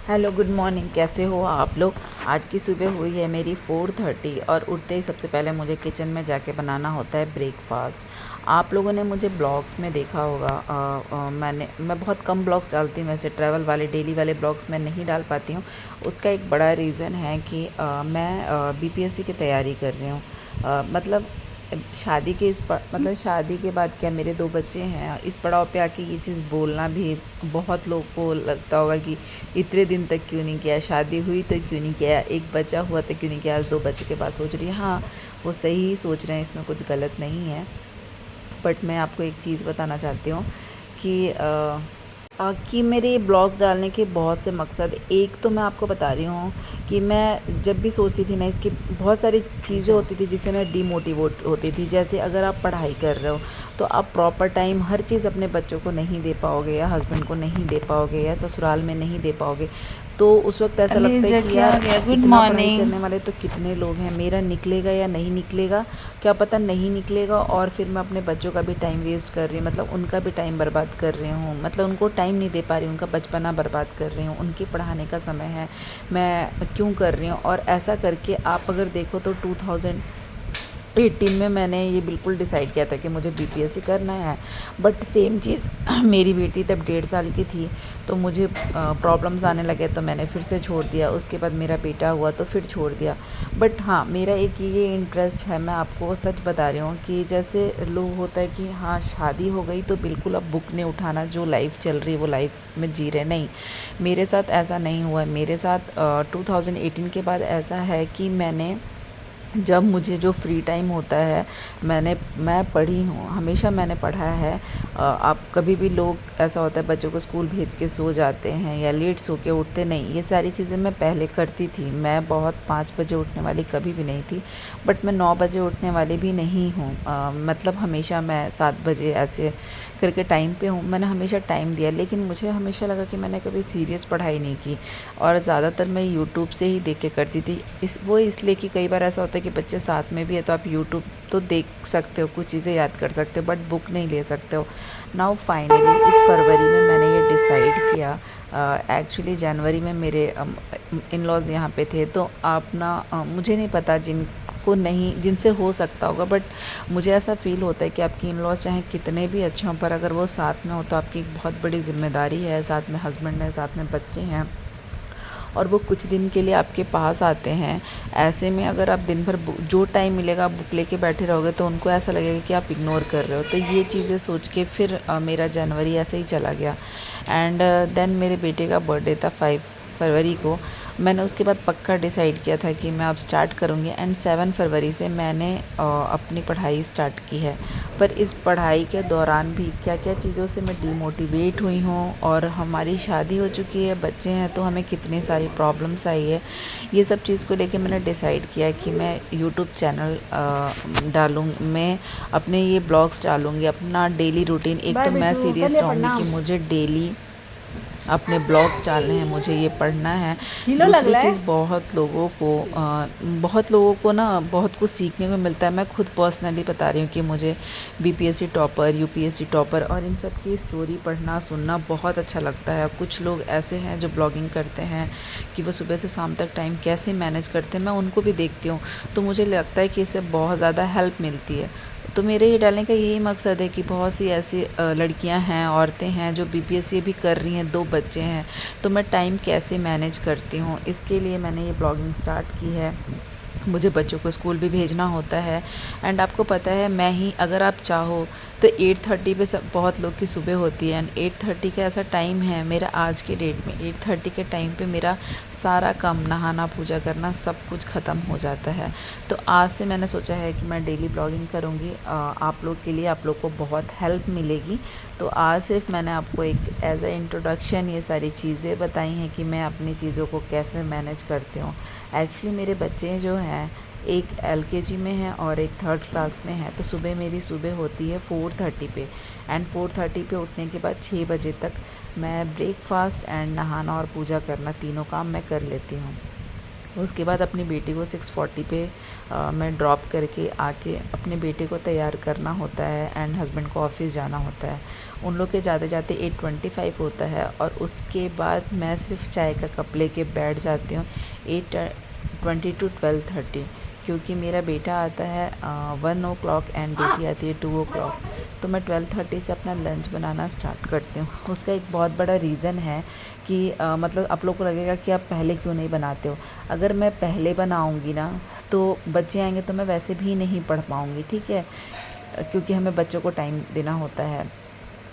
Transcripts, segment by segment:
Hello good morning. कैसे हो आप लोग। आज की सुबह हुई है मेरी 4:30 और उठते ही सबसे पहले मुझे किचन में जाके बनाना होता है ब्रेकफास्ट। आप लोगों ने मुझे ब्लॉग्स में देखा होगा। मैं बहुत कम ब्लॉग्स डालती हूँ, वैसे ट्रैवल वाले डेली वाले ब्लॉग्स मैं नहीं डाल पाती हूँ। उसका एक बड़ा रीज़न है कि मैं बीपीएससी की तैयारी कर रही हूँ। मतलब शादी के बाद क्या, मेरे 2 बच्चे हैं। इस पड़ाव पे आके ये चीज़ बोलना भी बहुत लोगों को लगता होगा कि इतने दिन तक क्यों नहीं किया, शादी हुई तो क्यों नहीं किया, एक बच्चा हुआ तो क्यों नहीं किया, आज 2 बच्चे के बाद सोच रही है। हाँ, वो सही ही सोच रहे हैं, इसमें कुछ गलत नहीं है। बट मैं आपको एक चीज़ बताना चाहती हूँ कि मेरे ब्लॉग्स डालने के बहुत से मकसद। एक तो मैं आपको बता रही हूँ कि मैं जब भी सोचती थी ना, इसकी बहुत सारी चीज़ें होती थी जिससे मैं डीमोटिवेट होती थी। जैसे अगर आप पढ़ाई कर रहे हो तो आप प्रॉपर टाइम हर चीज़ अपने बच्चों को नहीं दे पाओगे, या हस्बैंड को नहीं दे पाओगे, या ससुराल में नहीं दे पाओगे। तो उस वक्त ऐसा लगता है अलीजा कि क्या यार, आ गया। गुड इतना पढ़ाई मॉर्निंग। करने वाले तो कितने लोग हैं, मेरा निकलेगा या नहीं निकलेगा, क्या पता नहीं निकलेगा। और फिर मैं अपने बच्चों का भी टाइम वेस्ट कर रही हूँ, मतलब उनका भी टाइम बर्बाद कर रही हूँ, मतलब उनको टाइम नहीं दे पा रही हूँ, उनका बचपना बर्बाद कर रही हूँ, उनके पढ़ाने का समय है, मैं क्यों कर रही हूँ। और ऐसा करके आप अगर देखो तो 2018 में मैंने ये बिल्कुल डिसाइड किया था कि मुझे बीपीएससी करना है। बट सेम चीज़ मेरी बेटी तब 1.5 साल की थी, तो मुझे प्रॉब्लम्स आने लगे तो मैंने फिर से छोड़ दिया। उसके बाद मेरा बेटा हुआ तो फिर छोड़ दिया। बट हाँ, मेरा एक ये इंटरेस्ट है, मैं आपको सच बता रही हूँ कि जैसे लोग होता है कि हाँ शादी हो गई तो बिल्कुल अब बुक नहीं उठाना, जो लाइफ चल रही है वो लाइफ में जी रहे, नहीं। मेरे साथ ऐसा नहीं हुआ है। मेरे साथ 2018 के बाद ऐसा है कि जब मुझे जो फ्री टाइम होता है, मैं पढ़ी हूँ, हमेशा मैंने पढ़ा है। आप कभी भी, लोग ऐसा होता है बच्चों को स्कूल भेज के सो जाते हैं या लेट सो के उठते, नहीं, ये सारी चीज़ें मैं पहले करती थी। मैं बहुत 5 बजे उठने वाली कभी भी नहीं थी, बट मैं 9 बजे उठने वाली भी नहीं हूँ। मतलब हमेशा मैं 7 बजे ऐसे करके टाइम पे हूँ। मैंने हमेशा टाइम दिया, लेकिन मुझे हमेशा लगा कि मैंने कभी सीरियस पढ़ाई नहीं की, और ज़्यादातर मैं यूट्यूब से ही देख के करती थी। इसलिए कि कई बार ऐसा होता है कि बच्चे साथ में भी है तो आप यूट्यूब तो देख सकते हो, कुछ चीज़ें याद कर सकते हो, बट बुक नहीं ले सकते हो। नाउ फाइनली इस फरवरी में मैंने ये डिसाइड किया। एक्चुअली जनवरी में मेरे इन लॉज़ यहाँ पे थे, तो आप ना मुझे नहीं पता जिनको नहीं, जिनसे हो सकता होगा, बट मुझे ऐसा फ़ील होता है कि आपकी इन लॉज़ चाहे कितने भी अच्छे हों, पर अगर वो साथ में हो तो आपकी एक बहुत बड़ी ज़िम्मेदारी है। साथ में हस्बैंड है, साथ में बच्चे हैं, और वो कुछ दिन के लिए आपके पास आते हैं। ऐसे में अगर आप दिन भर जो टाइम मिलेगा आप बुक लेके बैठे रहोगे तो उनको ऐसा लगेगा कि आप इग्नोर कर रहे हो। तो ये चीज़ें सोच के फिर मेरा जनवरी ऐसे ही चला गया। एंड देन मेरे बेटे का बर्थडे था 5 फरवरी को। मैंने उसके बाद पक्का डिसाइड किया था कि मैं अब स्टार्ट करूँगी, एंड 7 फरवरी से मैंने अपनी पढ़ाई स्टार्ट की है। पर इस पढ़ाई के दौरान भी क्या-क्या चीज़ों से मैं डीमोटिवेट हुई हूँ, और हमारी शादी हो चुकी है, बच्चे हैं, तो हमें कितनी सारी प्रॉब्लम्स आई है। ये सब चीज़ को लेके मैंने डिसाइड किया कि मैं यूट्यूब चैनल मैं अपने ये ब्लॉग्स डालूँगी, अपना डेली रूटीन। एक बाय तो मैं बेटू, सीरियस कल रहूँगी कि प्रणाम। मुझे डेली अपने ब्लॉग्स डालने हैं, मुझे ये पढ़ना है। हिलो दूसरी लगला है। चीज़, बहुत लोगों को ना बहुत कुछ सीखने को मिलता है। मैं खुद पर्सनली बता रही हूँ कि मुझे बीपीएससी टॉपर, यूपीएससी टॉपर और इन सब की स्टोरी पढ़ना सुनना बहुत अच्छा लगता है। कुछ लोग ऐसे हैं जो ब्लॉगिंग करते हैं कि वो सुबह से शाम तक टाइम कैसे मैनेज करते हैं, मैं उनको भी देखती हूँ। तो मुझे लगता है कि इससे बहुत ज़्यादा हेल्प मिलती है। तो मेरे ये डालने का यही मकसद है कि बहुत सी ऐसी लड़कियां हैं, औरतें हैं जो बीपीएससी भी कर रही हैं, 2 बच्चे हैं, तो मैं टाइम कैसे मैनेज करती हूँ, इसके लिए मैंने ये ब्लॉगिंग स्टार्ट की है। मुझे बच्चों को स्कूल भी भेजना होता है, एंड आपको पता है, मैं ही अगर आप चाहो तो 8:30 पे सब बहुत लोग की सुबह होती है, एंड 8:30 का ऐसा टाइम है मेरा आज के डेट में। 8:30 के टाइम पे मेरा सारा काम, नहाना, पूजा करना, सब कुछ ख़त्म हो जाता है। तो आज से मैंने सोचा है कि मैं डेली ब्लॉगिंग करूँगी, आप लोग के लिए, आप लोग को बहुत हेल्प मिलेगी। तो आज सिर्फ मैंने आपको एक एज अ इंट्रोडक्शन ये सारी चीज़ें बताई हैं कि मैं अपनी चीज़ों को कैसे मैनेज करती हूँ। एक्चुअली मेरे बच्चे जो हैं, एक एलकेजी में है और एक 3rd क्लास में है, तो मेरी सुबह होती है 4:30 पे, एंड 4:30 पे उठने के बाद 6 बजे तक मैं ब्रेकफास्ट एंड नहाना और पूजा करना, तीनों काम मैं कर लेती हूँ। उसके बाद अपनी बेटी को 6:40 पे मैं ड्रॉप करके आके अपने बेटे को तैयार करना होता है एंड हस्बैंड को ऑफिस जाना होता है। उन लोग के जाते जाते 8:25 होता है और उसके बाद मैं सिर्फ चाय का कप लेके बैठ जाती हूँ 8:20 टू 12:30, क्योंकि मेरा बेटा आता है 1 o'clock एंड बेटी आती है 2 o'clock। तो मैं 12:30 से अपना लंच बनाना स्टार्ट करती हूँ। उसका एक बहुत बड़ा रीज़न है कि मतलब आप लोग को लगेगा कि आप पहले क्यों नहीं बनाते हो। अगर मैं पहले बनाऊँगी ना तो बच्चे आएंगे तो मैं वैसे भी नहीं पढ़ पाऊँगी, ठीक है, क्योंकि हमें बच्चों को टाइम देना होता है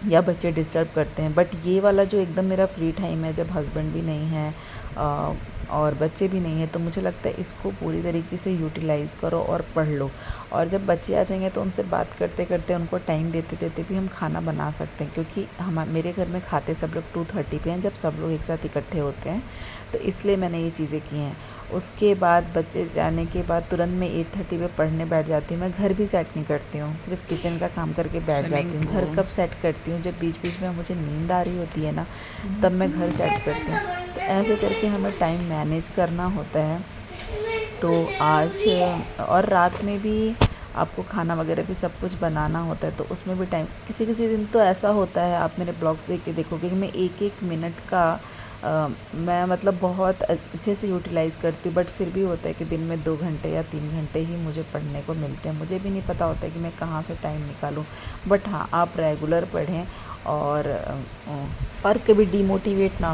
या बच्चे डिस्टर्ब करते हैं। बट ये वाला जो एकदम मेरा फ्री टाइम है, जब हस्बैंड भी नहीं है और बच्चे भी नहीं है, तो मुझे लगता है इसको पूरी तरीके से यूटिलाइज़ करो और पढ़ लो। और जब बच्चे आ जाएंगे तो उनसे बात करते करते, उनको टाइम देते देते भी हम खाना बना सकते हैं, क्योंकि हम मेरे घर में खाते सब लोग 2:30 पे हैं, जब सब लोग एक साथ इकट्ठे होते हैं। तो इसलिए मैंने ये चीज़ें की हैं। उसके बाद बच्चे जाने के बाद तुरंत मैं 8:30 पे पढ़ने बैठ जाती हूँ। मैं घर भी सेट नहीं करती हूँ, सिर्फ किचन का काम करके बैठ जाती हूँ। घर कब सेट करती हूँ, जब बीच बीच में मुझे नींद आ रही होती है ना, तब मैं घर सेट करती हूँ। तो ऐसे करके हमें टाइम मैनेज करना होता है। तो आज और रात में भी आपको खाना वगैरह भी सब कुछ बनाना होता है, तो उसमें भी टाइम, किसी किसी दिन तो ऐसा होता है, आप मेरे ब्लॉग्स देख के देखोगे कि मैं एक एक मिनट का मैं मतलब बहुत अच्छे से यूटिलाइज़ करती हूँ। बट फिर भी होता है कि दिन में 2 घंटे या 3 घंटे ही मुझे पढ़ने को मिलते हैं। मुझे भी नहीं पता होता है कि मैं कहाँ से टाइम निकालूँ। बट हाँ, आप रेगुलर पढ़ें और कभी डिमोटिवेट ना